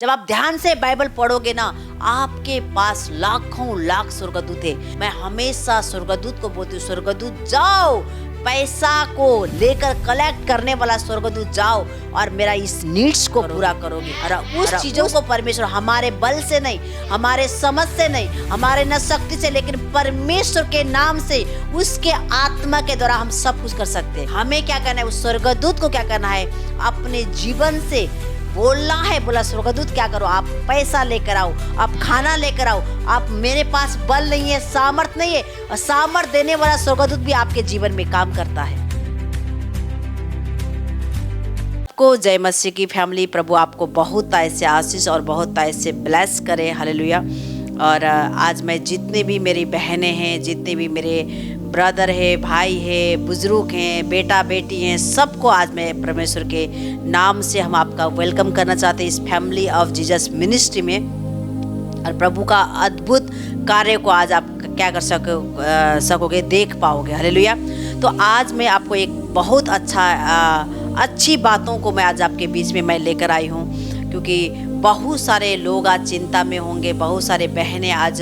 जब आप ध्यान से बाइबल पढ़ोगे ना, आपके पास लाखों लाख स्वर्गदूत है। मैं हमेशा स्वर्गदूत को बोलती हूँ, स्वर्गदूत जाओ, पैसा को लेकर कलेक्ट करने वाला स्वर्गदूत जाओ और मेरा इस नीड्स को पूरा करोगे। और उस चीजों को परमेश्वर हमारे बल से नहीं, हमारे समझ से नहीं, हमारे न शक्ति से, लेकिन परमेश्वर के नाम से, उसके आत्मा के द्वारा हम सब कुछ कर सकते हैं। हमें क्या करना है? उस स्वर्गदूत को क्या करना है? अपने जीवन से बोलना है। बोला स्वर्गदूत क्या करो, आप पैसा लेकर आओ, आप खाना लेकर आओ, आप मेरे पास बल नहीं है, सामर्थ नहीं है, और सामर्थ देने वाला स्वर्गदूत भी आपके जीवन में काम करता है। को जय मसीह की फैमिली, प्रभु आपको बहुत ऐसे आशीष और बहुत ऐसे ब्लेस करे। हालेलुया। और आज मैं जितने भी मेरी बहनें हैं, जितने भी मेरे ब्रदर है, भाई है, बुजुर्ग हैं, बेटा बेटी हैं, सबको आज मैं परमेश्वर के नाम से हम आपका वेलकम करना चाहते हैं इस फैमिली ऑफ जीसस मिनिस्ट्री में। और प्रभु का अद्भुत कार्य को आज आप क्या कर सकोगे, देख पाओगे। हालेलुया। तो आज मैं आपको एक बहुत अच्छी बातों को मैं आज आपके बीच में मैं लेकर आई हूँ, क्योंकि बहुत सारे लोग आज चिंता में होंगे, बहुत सारे बहनें आज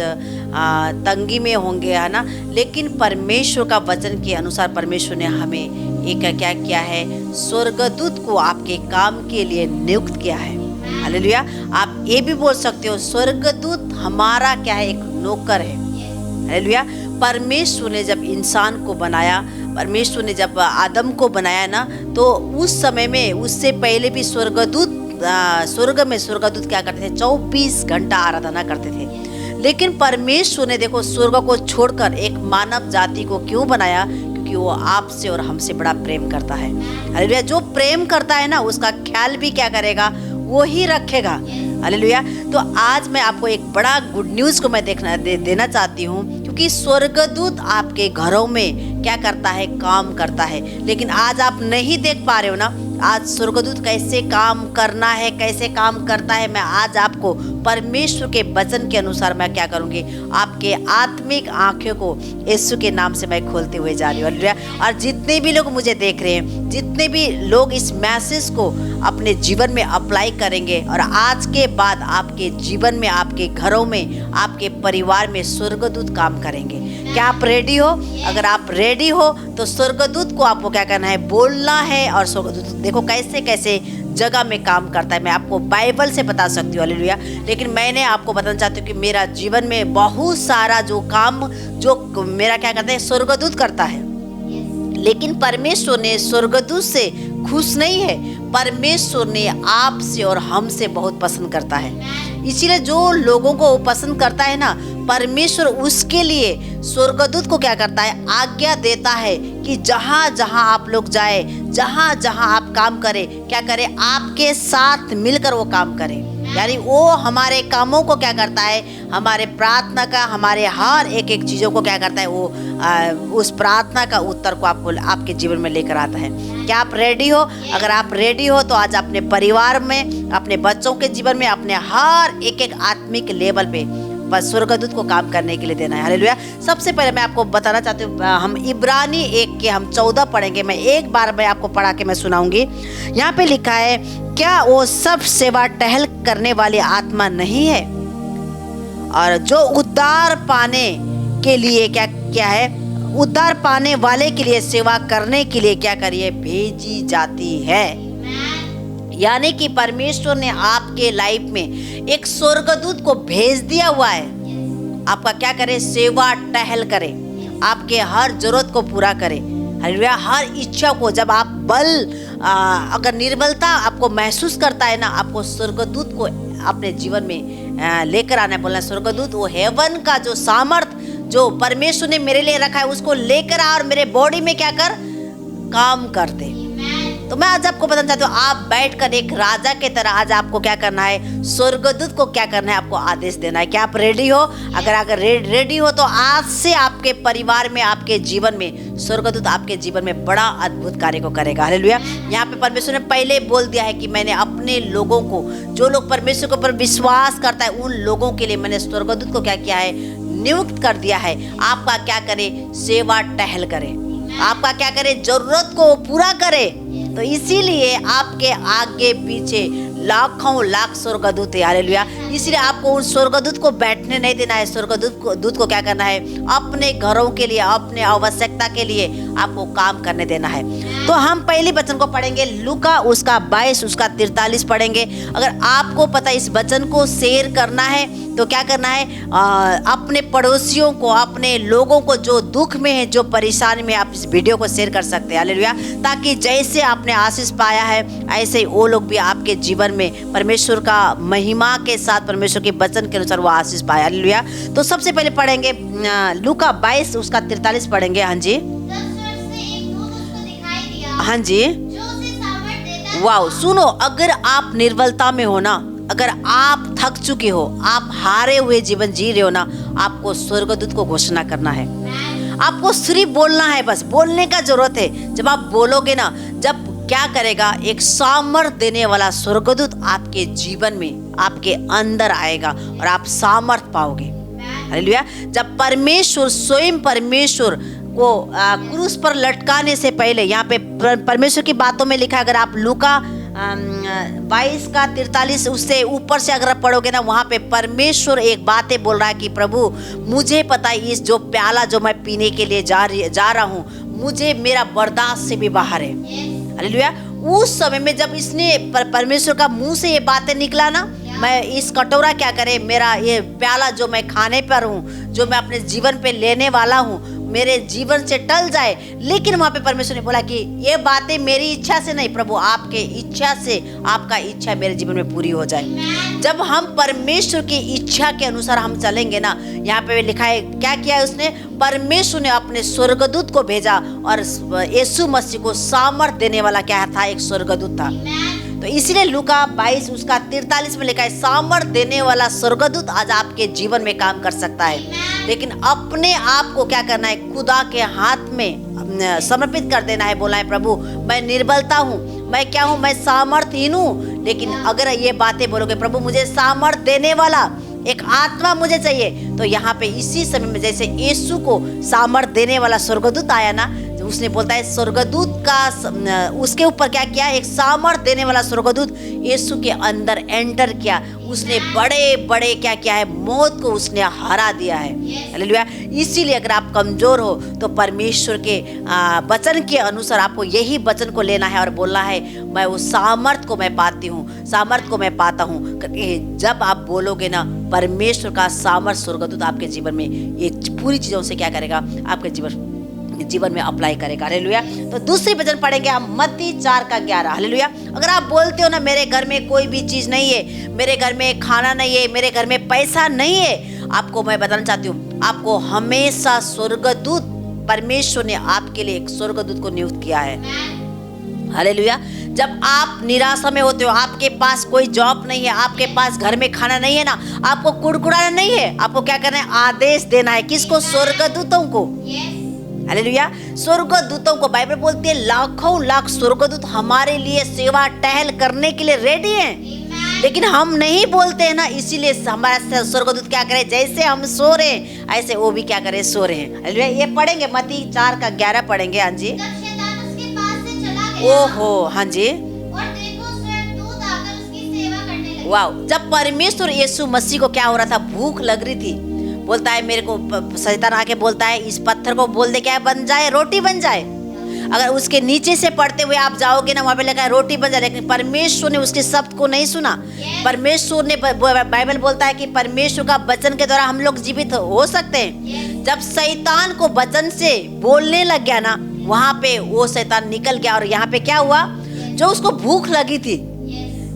तंगी में होंगे, है ना। लेकिन परमेश्वर का वचन के अनुसार परमेश्वर ने हमें एक क्या किया है? स्वर्गदूत को आपके काम के लिए नियुक्त किया है। हालेलुया। आप ये भी बोल सकते हो, स्वर्गदूत हमारा क्या है? एक नौकर है। हालेलुया। परमेश्वर ने जब इंसान को बनाया, परमेश्वर ने जब आदम को बनाया ना, तो उस समय में, उससे पहले भी स्वर्ग में स्वर्गदूत क्या करते थे? 24 घंटा आराधना करते थे। लेकिन परमेश्वर ने देखो स्वर्ग को छोड़कर एक मानव जाति को क्यों बनाया? क्योंकि वो आपसे और हमसे बड़ा प्रेम करता है। हालेलुया। जो प्रेम करता है ना, उसका ख्याल भी क्या करेगा? वो ही रखेगा। हालेलुया। तो आज मैं आपको एक बड़ा गुड न्यूज़ को मैं देना चाहती हूँ, क्योंकि स्वर्गदूत आपके घरों में क्या करता है? काम करता है। लेकिन आज आप नहीं देख पा रहे हो ना, आज स्वर्गदूत कैसे काम करना है, कैसे काम करता है। मैं आज आपको परमेश्वर के वचन के अनुसार मैं क्या करूँगी? आपके आत्मिक आंखों को यीशु के नाम से मैं खोलते हुए जा रही हूँ। हालेलुया। और जितने भी लोग मुझे देख रहे हैं, जितने भी लोग इस मैसेज को अपने जीवन में अप्लाई करेंगे, और आज के बाद आपके जीवन में, आपके घरों में, आपके परिवार में स्वर्गदूत काम करेंगे। क्या आप रेडी हो? अगर आप रेडी हो तो स्वर्गदूत को आपको क्या करना है? बोलना है। और स्वर्गदूत देखो कैसे कैसे जगह में काम करता है। मैं आपको बाइबल से बता सकती हूँ। हालेलुया। लेकिन मैंने आपको बताना चाहती हूँ कि मेरा जीवन में बहुत सारा जो काम जो मेरा क्या करता है? स्वर्गदूत करता है। लेकिन परमेश्वर ने स्वर्गदूत से खुश नहीं है। परमेश्वर ने आपसे और हमसे बहुत पसंद करता है। इसीलिए जो लोगों को वो पसंद करता है ना, परमेश्वर उसके लिए स्वर्गदूत को क्या करता है? आज्ञा देता है कि जहाँ जहाँ आप लोग जाए, जहाँ जहाँ आप काम करें, क्या करें? आपके साथ मिलकर वो काम करें। यानी वो हमारे कामों को क्या करता है? हमारे प्रार्थना का, हमारे हर एक चीज़ों को क्या करता है? वो उस प्रार्थना का उत्तर को आपको आपके जीवन में लेकर आता है। क्या आप रेडी हो? अगर आप रेडी हो तो आज अपने परिवार में, अपने बच्चों के जीवन में, अपने हर एक आत्मिक लेवल पे बस स्वर्गदूत को काम करने के लिए देना है। हालेलुया। सबसे पहले मैं आपको बताना चाहती हूँ, हम इब्रानी 1 के हम 14 पढ़ेंगे। मैं एक बार मैं आपको पढ़ा के मैं सुनाऊंगी। यहाँ पे लिखा है, क्या वो सब सेवा टहल करने वाली आत्मा नहीं है, और जो उद्धार पाने के लिए क्या है? उद्धार पाने वाले के लिए सेवा करने के लिए क्या करिए? भेजी जाती है। यानी कि परमेश्वर ने आपके लाइफ में एक स्वर्गदूत को भेज दिया हुआ है। आपका क्या करे? सेवा टहल करे, आपके हर जरूरत को पूरा करे। हालेलुया। हर इच्छा को, जब आप अगर निर्बलता आपको महसूस करता है ना, आपको स्वर्गदूत को अपने जीवन में लेकर आना है। बोलना स्वर्गदूत, वो हेवन का जो सामर्थ जो परमेश्वर ने मेरे लिए रखा है, उसको लेकर आ और मेरे बॉडी में क्या कर? काम करते। तो मैं आज आपको बताना चाहती हूँ, आप बैठकर एक राजा के तरह आज आपको क्या करना है? स्वर्गदूत को क्या करना है? आपको आदेश देना है। क्या आप रेडी हो? अगर रेडी हो तो आज से आपके परिवार में, आपके जीवन में स्वर्गदूत आपके जीवन में बड़ा अद्भुत कार्य को करेगा। हालेलुया। यहाँ पे परमेश्वर ने पहले बोल दिया है कि मैंने अपने लोगों को, जो लोग परमेश्वर के ऊपर विश्वास करता है, उन लोगों के लिए मैंने स्वर्गदूत को क्या किया है? नियुक्त कर दिया है। आपका क्या करे? सेवा टहल करे। आपका क्या करे? जरूरत को पूरा करे। तो इसीलिए आपके आगे पीछे लाखों लाख स्वर्गदूत है, हालेलुया। इसलिए आपको उन स्वर्गदूत को बैठने नहीं देना है। स्वर्गदूत को क्या करना है? अपने घरों के लिए, अपने आवश्यकता के लिए आपको काम करने देना है। तो हम पहली वचन को पढ़ेंगे, लूका उसका 22 उसका 43 पढ़ेंगे। अगर आपको पता है इस वचन को शेयर करना है तो क्या करना है? अपने पड़ोसियों को, अपने लोगों को जो दुख में है, जो परेशानी में, आप इस वीडियो को शेयर कर सकते हैं, हालेलुया। ताकि जैसे आपने आशीष पाया है ऐसे ही वो लोग भी आपके जीवन में परमेश्वर का महिमा के साथ, परमेश्वर के वचन के अनुसार वो आशीष पाए, हालेलुया। तो सबसे पहले पढ़ेंगे लूका 22 उसका 43 पढ़ेंगे। हाँ जी, हाँ जी, वाओ। सुनो, अगर आप निर्बलता में हो ना, अगर आप थक चुके हो, आप हारे हुए जीवन जी रहे हो ना, आपको स्वर्गदूत को घोषणा करना है। आपको सिर्फ बोलना है, बस बोलने का जरूरत है। जब आप बोलोगे ना, जब क्या करेगा? एक सामर्थ देने वाला स्वर्गदूत आपके जीवन में, आपके अंदर आएगा और आप सामर्थ पाओगे, हालेलुया। जब परमेश्वर, स्वयं परमेश्वर को क्रूस पर लटकाने से पहले, यहाँ पे परमेश्वर की बातों में लिखा है, अगर आप लूका 22 का 43 उससे ऊपर से अगर पढ़ोगे ना, वहाँ पे परमेश्वर एक बातें बोल रहा है कि प्रभु मुझे पता है इस जो प्याला जो मैं पीने के लिए जा रहा हूँ, मुझे मेरा बर्दाश्त से भी बाहर है, हालेलुया। उस समय में जब इसने परमेश्वर का मुंह से ये बातें निकला ना, मैं इस कटोरा क्या करे, मेरा ये प्याला जो मैं खाने पर हूँ, जो मैं अपने जीवन पे लेने वाला हूँ, मेरे जीवन से टल जाए। लेकिन वहाँ पे परमेश्वर ने बोला कि ये बातें मेरी इच्छा से नहीं, प्रभु आपके इच्छा से, आपका इच्छा मेरे जीवन में पूरी हो जाए। जब हम परमेश्वर की इच्छा के अनुसार हम चलेंगे ना, यहाँ पे लिखा है क्या किया है उसने? परमेश्वर ने अपने स्वर्गदूत को भेजा और यीशु मसीह को सामर्थ देने वाला क्या था? एक स्वर्गदूत था। तो इसीलिए लूका 22 उसका 43 में लिखा है, सामर्थ देने वाला स्वर्गदूत आज आपके जीवन में काम कर सकता है। लेकिन अपने आप को क्या करना है? खुदा के हाथ में समर्पित कर देना है। बोला है प्रभु मैं निर्बलता हूँ, मैं क्या हूँ? मैं सामर्थहीन हूँ। लेकिन अगर ये बातें बोलोगे, प्रभु मुझे सामर्थ देने वाला एक आत्मा मुझे चाहिए, तो यहाँ पे इसी समय में जैसे यीशु को सामर्थ देने वाला स्वर्गदूत आया ना, उसने बोलता है स्वर्गदूत का उसके ऊपर क्या किया? एक सामर्थ देने वाला स्वर्गदूत यीशु के अंदर एंटर किया। उसने बड़े बड़े क्या किया है? मौत को उसने हरा दिया है, हालेलुया। इसीलिए अगर आप कमजोर हो तो परमेश्वर के वचन के अनुसार आपको यही वचन को लेना है और बोलना है, मैं उस सामर्थ को मैं पाती हूँ, सामर्थ को मैं पाता हूँ। जब आप बोलोगे ना, परमेश्वर का सामर्थ स्वर्गदूत आपके जीवन में ये पूरी चीजों से क्या करेगा? आपके जीवन में अप्लाई करेगा, हालेलुया। तो दूसरी वचन पढ़ेंगे हम मत्ती 4 का 11, हालेलुया। अगर आप बोलते हो ना मेरे घर में कोई भी चीज नहीं है, मेरे घर में खाना नहीं है, मेरे घर में पैसा नहीं है, आपको मैं बताना चाहती हूँ, आपको हमेशा स्वर्गदूत, परमेश्वर ने आपके लिए एक स्वर्गदूत को नियुक्त किया है, हालेलुया। जब आप निराशा में होते हो, आपके पास कोई जॉब नहीं है, आपके पास घर में खाना नहीं है ना, आपको कुड़कुड़ाना नहीं है, आपको क्या करना है? आदेश देना है। किसको? स्वर्गदूतों को, हालेलुया। स्वर्गदूतों को बाइबल बोलती है लाखों लाख स्वर्गदूत हमारे लिए सेवा टहल करने के लिए रेडी हैं। लेकिन हम नहीं बोलते हैं ना, इसीलिए हमारा स्वर्गदूत क्या करे? जैसे हम सो रहे हैं ऐसे वो भी क्या करे? सो रहे हैं, हालेलुया। ये पढ़ेंगे मत्ती 4 का 11 पढ़ेंगे। हाँ जी। ओहो, हाँ जी, वाह। जब परमेश्वर यीशु मसीह को क्या हो रहा था? भूख लग रही थी। बोलता है मेरे को, शैतान आके बोलता है इस पत्थर को बोल दे क्या बन जाए? रोटी बन जाए। अगर उसके नीचे से पढ़ते हुए आप जाओगे ना, वहां पे लिखा है रोटी बन जाए। लेकिन परमेश्वर ने उसके शब्द को नहीं सुना। परमेश्वर ने, बाइबल बोलता है कि परमेश्वर का वचन के द्वारा हम लोग जीवित हो सकते हैं। जब शैतान को वचन से बोलने लग गया ना, वहां पे वो शैतान निकल गया। और यहाँ पे क्या हुआ? जो उसको भूख लगी थी,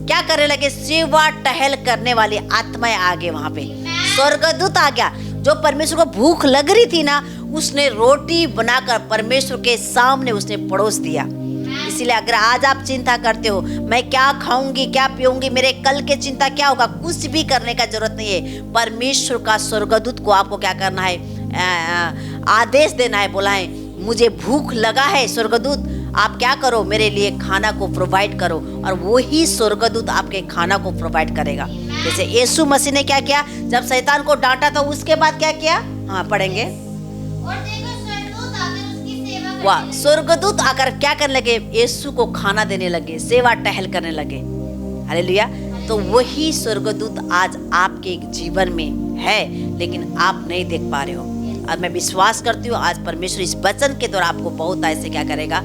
क्या करने लगे? सेवा टहल करने वाली आत्माएं आ गए। वहां पे स्वर्गदूत आ गया। जो परमेश्वर को भूख लग रही थी ना, उसने रोटी बनाकर परमेश्वर के सामने उसने परोस दिया। इसीलिए अगर आज आप चिंता करते हो, मैं क्या खाऊंगी, क्या पीऊंगी, मेरे कल के चिंता क्या होगा, कुछ भी करने का जरूरत नहीं है। परमेश्वर का स्वर्गदूत को आपको क्या करना है? आदेश देना है। बोला है मुझे भूख लगा है, स्वर्गदूत आप क्या करो? मेरे लिए खाना को प्रोवाइड करो। और वही स्वर्गदूत आपके खाना को प्रोवाइड करेगा। जैसे यीशु मसीह ने क्या किया? जब शैतान को डांटा था, उसके बाद क्या किया? हाँ पढ़ेंगे। वाह, स्वर्गदूत आकर क्या करने लगे? यीशु को खाना देने लगे, सेवा टहल करने लगे, हालेलुया। तो वही स्वर्गदूत आज आपके जीवन में है, लेकिन आप नहीं देख पा रहे हो। और मैं विश्वास करती हूँ आज परमेश्वर इस वचन के द्वारा आपको बहुत ऐसे क्या करेगा,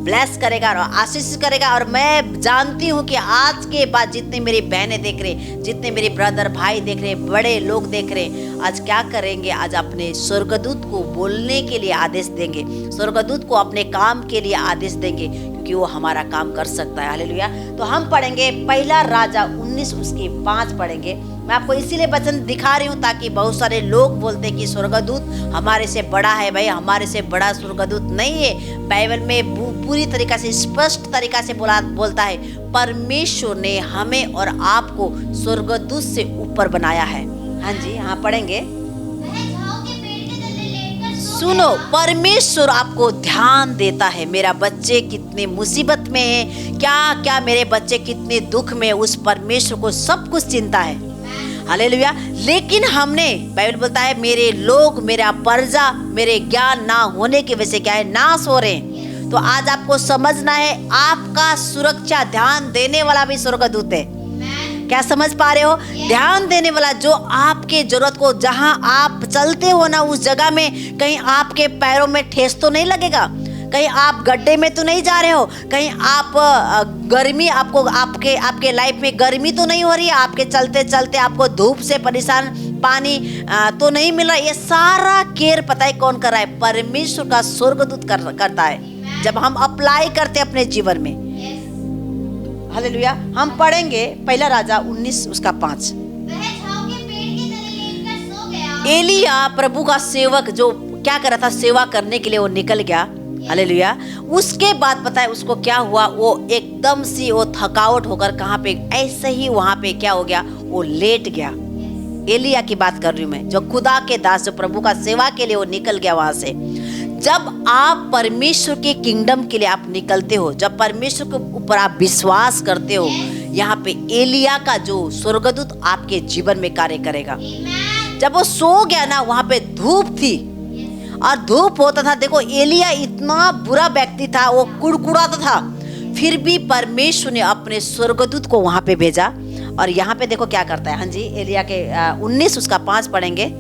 ब्लेस करेगा और आशीष करेगा। और मैं जानती हूँ कि आज के बाद जितने मेरी बहनें देख रहे, जितने मेरे ब्रदर भाई देख रहे, बड़े लोग देख रहे, आज क्या करेंगे, आज अपने स्वर्गदूत को बोलने के लिए आदेश देंगे, स्वर्गदूत को अपने काम के लिए आदेश देंगे, क्योंकि वो हमारा काम कर सकता है। हालेलुया। तो हम पढ़ेंगे पहला राजा 19 उसके 5 पढ़ेंगे। मैं आपको इसीलिए वचन दिखा रही हूँ ताकि बहुत सारे लोग बोलते हैं कि स्वर्गदूत हमारे से बड़ा है। भाई, हमारे से बड़ा स्वर्गदूत नहीं है। बाइबल में पूरी तरीका से स्पष्ट तरीका से बोलता है, परमेश्वर ने हमें और आपको स्वर्गदूत से ऊपर बनाया है। हाँ जी, हाँ पढ़ेंगे। सुनो, परमेश्वर आपको ध्यान देता है, मेरा बच्चे कितने मुसीबत में है, क्या क्या मेरे बच्चे कितने दुख में, उस परमेश्वर को सब कुछ चिंता है। हालेलुया। लेकिन हमने, बाइबल बोलता है, मेरे लोग, मेरा प्रजा, मेरे ज्ञान ना होने की वजह से क्या है, नाश हो रहे हैं। तो आज आपको समझना है, आपका सुरक्षा ध्यान देने वाला भी स्वर्गदूत है। क्या समझ पा रहे हो? ध्यान देने वाला, जो आपके जरूरत को, जहां आप चलते हो ना, उस जगह में कहीं आपके पैरों में ठेस तो नहीं लगेगा, कहीं आप गड्ढे में तो नहीं जा रहे हो, कहीं आप गर्मी, आपको आपके लाइफ में गर्मी तो नहीं हो रही है, आपके चलते चलते आपको धूप से परेशान, पानी तो नहीं मिल रहा। ये सारा केयर पता है कौन कर रहा है? परमेश्वर का स्वर्गदूत करता है, जब हम अप्लाई करते अपने जीवन में। हालेलुया। हम पढ़ेंगे पहला राजा 19 उसका 5। एलिया प्रभु का सेवक जो क्या कर रहा था, सेवा करने के लिए वो निकल गया। हालेलुया। उसके बाद पता है उसको क्या हुआ, वो एकदम से वो थकावट होकर कहाँ पे, ऐसे ही वहां पे क्या हो गया, वो लेट गया। एलिया की बात कर रही हूँ मैं, जो खुदा के दास, जो प्रभु का सेवा के लिए वो निकल गया वहां से। जब आप परमेश्वर के किंगडम के लिए आप निकलते हो, जब परमेश्वर के ऊपर आप विश्वास करते हो, यहाँ पे एलिया का जो स्वर्गदूत आपके जीवन में कार्य करेगा। जब वो सो गया ना, वहां पे धूप थी और धूप होता था। देखो, एलिया इतना बुरा व्यक्ति था, वो कुड़कुड़ाता था, फिर भी परमेश्वर ने अपने स्वर्गदूत को वहां पे भेजा। और यहाँ पे देखो क्या करता है। हाँ जी, एलिया के 19 उसका 5 पढ़ेंगे।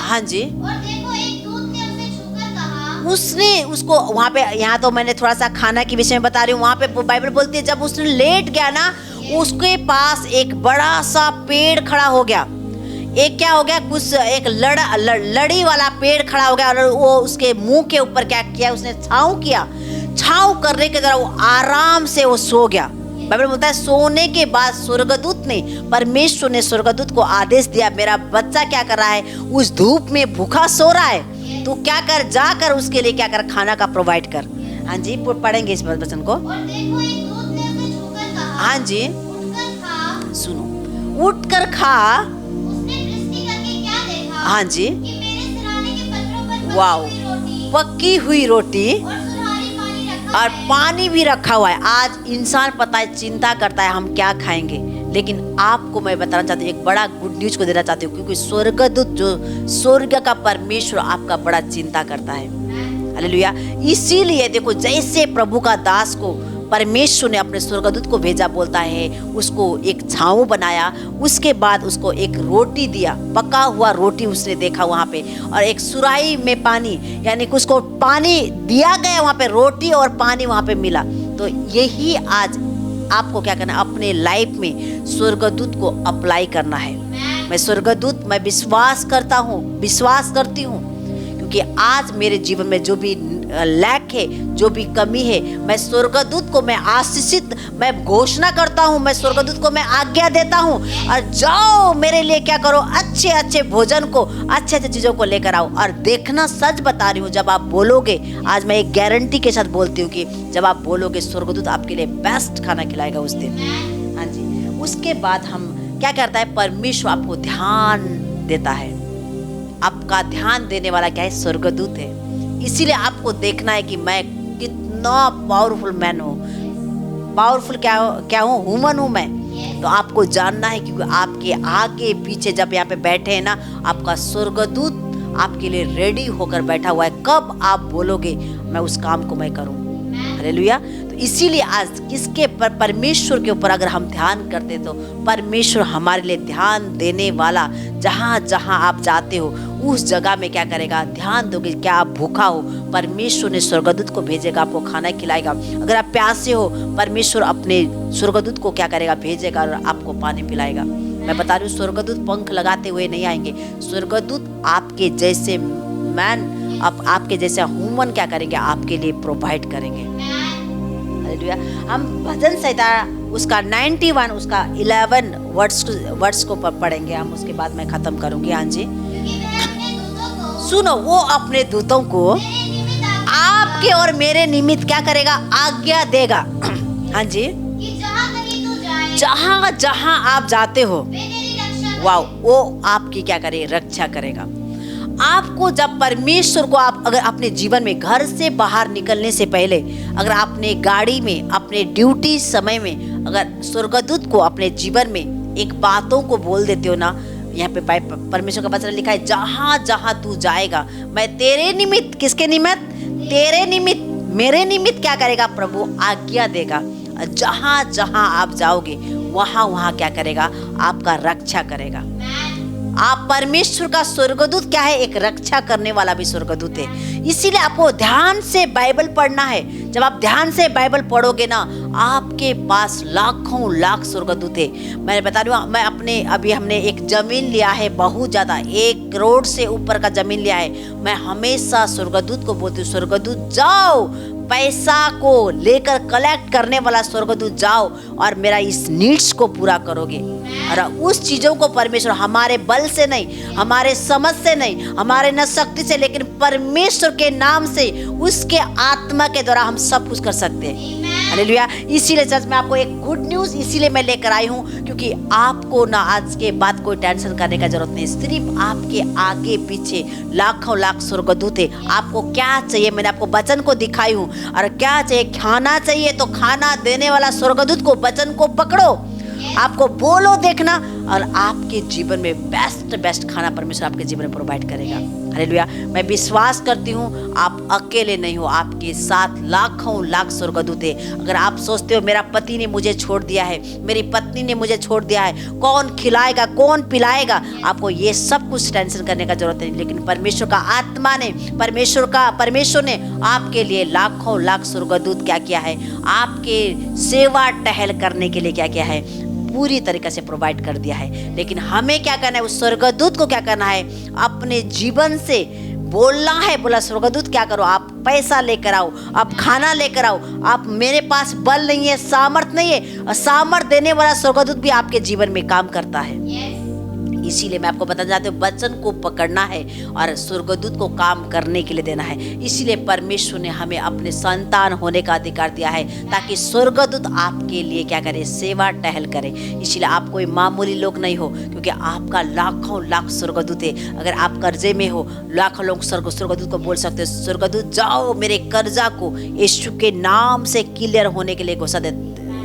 हाँ जी। और देखो, एक दूत ने उसे छूकर कहा, उसने उसको वहाँ पे, यहाँ तो मैंने थोड़ा सा खाना के विषय में बता रही हूँ, वहाँ पे बाइबल बोलती है जब उसने लेट गया ना, उसके पास एक बड़ा सा पेड़ खड़ा हो गया। एक क्या हो गया, कुछ एक लड़ी वाला पेड़ खड़ा हो गया, और वो उसके मुंह के ऊपर क्या किया, उसने छाँव किया। छाँव करने के द्वारा वो आराम से वो सो गया। बाइबल बोलता है, सोने के बाद स्वर्गदूत ने, परमेश्वर ने स्वर्गदूत को आदेश दिया, मेरा बच्चा क्या कर रहा है, उस धूप में भूखा सो रहा है, तो क्या कर, जाकर उसके लिए क्या कर, खाना का प्रोवाइड कर। हाँ जी, पढ़ेंगे इस वचन को। और देखो, एक दूत ने उसे छूकर कहा, हाँ जी, उठकर खा। सुनो, उठकर खा। उसने दृष्टि करके क्या देखा? हाँ जी, कि मेरे सिरहाने के पत्थरों पर पकी हुई रोटी और पानी भी रखा हुआ है। आज इंसान पता है चिंता करता है हम क्या खाएंगे, लेकिन आपको मैं बताना चाहती हूँ, एक बड़ा गुड न्यूज को देना चाहती हूँ, क्योंकि स्वर्गदूत, जो स्वर्ग का परमेश्वर, आपका बड़ा चिंता करता है। हालेलुया। इसीलिए देखो, जैसे प्रभु का दास को परमेश्वर ने अपने स्वर्गदूत को भेजा, बोलता है उसको एक छाँव बनाया, उसके बाद उसको एक रोटी दिया, पका हुआ रोटी उसने देखा वहाँ पे, और एक सुराही में पानी, यानी कि उसको पानी दिया गया वहाँ पे, रोटी और पानी वहाँ पे मिला। तो यही आज आपको क्या करना है, अपने लाइफ में स्वर्गदूत को अप्लाई करना है। मैं स्वर्गदूत, मैं विश्वास करती हूँ, क्योंकि आज मेरे जीवन में जो भी लैक है, जो भी कमी है, मैं स्वर्गदूत को मैं आशीषित, मैं घोषणा करता हूँ, मैं स्वर्गदूत को मैं आज्ञा देता हूँ, और जाओ मेरे लिए क्या करो, अच्छे अच्छे भोजन को, अच्छे अच्छे चीज़ों को लेकर आओ। और देखना, सच बता रही हूँ, जब आप बोलोगे, आज मैं एक गारंटी के साथ बोलती हूँ कि जब आप बोलोगे, स्वर्गदूत आपके लिए बेस्ट खाना खिलाएगा उस दिन। हाँ जी। उसके बाद हम क्या करता है, परमेश्वर आपको ध्यान देता है। आपका ध्यान देने वाला क्या है, स्वर्गदूत है। इसीलिए आपको देखना है कि मैं कितना पावरफुल मैन हूँ, पावरफुल क्या हूँ, ह्यूमन हूँ मैं। तो आपको जानना है, क्योंकि आपके आगे पीछे जब यहाँ पे बैठे हैं ना, आपका स्वर्गदूत आपके लिए रेडी होकर बैठा हुआ है। कब आप बोलोगे मैं उस काम को मैं करूँ। हालेलुया। तो इसीलिए आज किसके परमेश्वर के ऊपर अगर हम ध्यान करते तो परमेश्वर हमारे लिए ध्यान देने वाला, जहाँ जहाँ आप जाते हो उस जगह में क्या करेगा, ध्यान दोगे। क्या आप भूखा हो, परमेश्वर ने स्वर्गदूत को भेजेगा, आपको खाना खिलाएगा। अगर आप प्यासे हो, परमेश्वर अपने स्वर्गदूत को क्या करेगा, भेजेगा और आपको पानी पिलाएगा। मैं बता रही हूँ, स्वर्गदूत पंख लगाते हुए नहीं आएंगे। स्वर्गदूत आपके जैसे मैन, आपके जैसे ह्यूमन क्या करेंगे, आपके लिए प्रोवाइड करेंगे। हालेलुया। हम भजन संहिता उसका 91 उसका 11 वर्ड्स को पढ़ेंगे हम, उसके बाद मैं खत्म करूंगी। हाँ जी, सुनो, वो अपने दूतों को आपके और मेरे निमित्त क्या करेगा, आज्ञा देगा। हाँ जी, जहां जहां आप जाते हो, वाह, वो आपकी क्या करे, रक्षा करेगा। आपको जब परमेश्वर को आप अगर अपने जीवन में घर से बाहर निकलने से पहले, अगर आपने गाड़ी में अपने ड्यूटी समय में अगर स्वर्गदूत को अपने जीवन में एक बातों को बोल देते हो ना, यहाँ पे परमेश्वर का वचन लिखा है, जहां जहां तू जाएगा मैं तेरे निमित्त, किसके निमित्त, तेरे निमित्त, मेरे निमित्त क्या करेगा, प्रभु आज्ञा देगा। जहां जहां आप जाओगे वहां वहां क्या करेगा, आपका रक्षा करेगा। आप परमेश्वर का स्वर्गदूत क्या है, एक रक्षा करने वाला भी स्वर्गदूत है। इसीलिए आपको ध्यान से बाइबल पढ़ना है। जब आप ध्यान से बाइबल पढ़ोगे ना, आपके पास लाखों लाख स्वर्गदूत है। मैं बता रही हूँ, मैं अपने अभी हमने एक जमीन लिया है, बहुत ज्यादा 1 करोड़ से ऊपर का जमीन लिया है। मैं हमेशा स्वर्गदूत को बोलती हूँ, स्वर्गदूत जाओ, पैसा को लेकर कलेक्ट करने वाला स्वर्गदूत जाओ और मेरा इस नीड्स को पूरा करोगे। और उस चीजों को परमेश्वर, हमारे बल से नहीं, हमारे समझ से नहीं, हमारे न शक्ति से, लेकिन परमेश्वर के नाम से, उसके आत्मा के द्वारा हम सब कुछ कर सकते हैं। हालेलुया। इसीलिए चर्च में आपको एक गुड न्यूज इसीलिए मैं लेकर आई हूँ, क्योंकि आपको ना आज के बाद कोई टेंशन करने का जरूरत नहीं। सिर्फ आपके आगे पीछे लाखों लाख स्वर्गदूत है। आपको क्या चाहिए, मैंने आपको वचन को दिखाई हूँ। और क्या चाहिए, खाना चाहिए तो खाना देने वाला स्वर्गदूत को, वचन को पकड़ो, आपको बोलो देखना, और आपके जीवन में बेस्ट खाना परमेश्वर आपके जीवन में प्रोवाइड करेगा। हालेलुया। मैं विश्वास करती हूँ आप अकेले नहीं हो, आपके साथ लाखों लाख स्वर्गदूत है। अगर आप सोचते हो मेरा पति ने मुझे छोड़ दिया है, मेरी पत्नी ने मुझे छोड़ दिया है, कौन खिलाएगा, कौन पिलाएगा, आपको ये सब कुछ टेंशन करने का जरूरत नहीं। लेकिन परमेश्वर का आत्मा ने, परमेश्वर ने आपके लिए लाखों लाख स्वर्गदूत क्या किया है, आपके सेवा टहल करने के लिए क्या किया है, पूरी तरीके से प्रोवाइड कर दिया है। लेकिन हमें क्या करना है, उस स्वर्गदूत को क्या करना है, अपने जीवन से बोलना है। बोला स्वर्गदूत क्या करो, आप पैसा लेकर आओ, आप खाना लेकर आओ, आप, मेरे पास बल नहीं है, सामर्थ नहीं है। सामर्थ देने वाला स्वर्गदूत भी आपके जीवन में काम करता है। इसीलिए मैं आपको बताना चाहती हूँ, वचन को पकड़ना है और स्वर्गदूत को काम करने के लिए देना है। इसीलिए परमेश्वर ने हमें अपने संतान होने का अधिकार दिया है, ताकि स्वर्गदूत आपके लिए क्या करे, सेवा टहल करे। इसीलिए आप कोई मामूली लोग नहीं हो, क्योंकि आपका लाखों लाख स्वर्गदूत है। अगर आप कर्जे में हो, लाखों लोग स्वर्गदूत को बोल सकते हो, स्वर्गदूत जाओ, मेरे कर्जा को यीशु के नाम से क्लियर होने के लिए घोषणा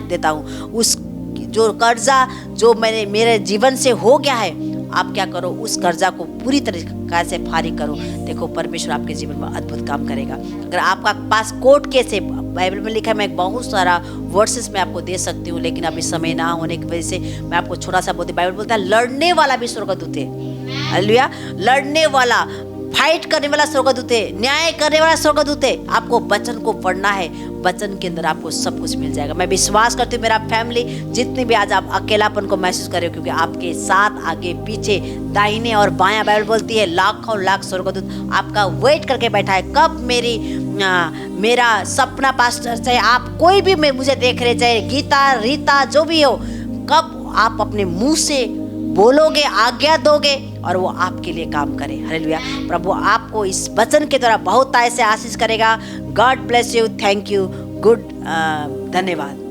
देता हूँ। उस जो कर्जा जो मेरे जीवन से हो गया है, आप क्या करो, उस कर्जा को पूरी तरीके से फारिग करो। देखो परमेश्वर आपके जीवन में अद्भुत काम करेगा। अगर आपका पास कोर्ट केस है, बाइबल में लिखा है, मैं बहुत सारा वर्सेस में आपको दे सकती हूँ, लेकिन अभी समय ना होने की वजह से मैं आपको छोटा सा बोलती। बाइबल बोलता है लड़ने वाला भी स्वर्गदूत है। हालेलुया। लड़ने वाला, फाइट करने वाला स्वर्गदूत है, न्याय करने वाला स्वर्गदूत है। आपको वचन को पढ़ना है, वचन के अंदर आपको सब कुछ मिल जाएगा। मैं विश्वास करती हूँ मेरा फैमिली जितने भी आज आप अकेलापन को महसूस कर रहे हो, क्योंकि आपके साथ आगे पीछे दाहिने और बायां, बाइबल बोलती है लाखों लाख स्वर्गदूत आपका वेट करके बैठा है। कब मेरा सपना पास्टर, चाहे आप कोई भी मुझे देख रहे, चाहे गीता, रीता, जो भी हो, कब आप अपने मुंह से बोलोगे, आज्ञा दोगे और वो आपके लिए काम करे। हालेलुया। प्रभु आपको इस वचन के द्वारा बहुत ऐसे आशीष करेगा। God bless you. Thank you. Good, धन्यवाद।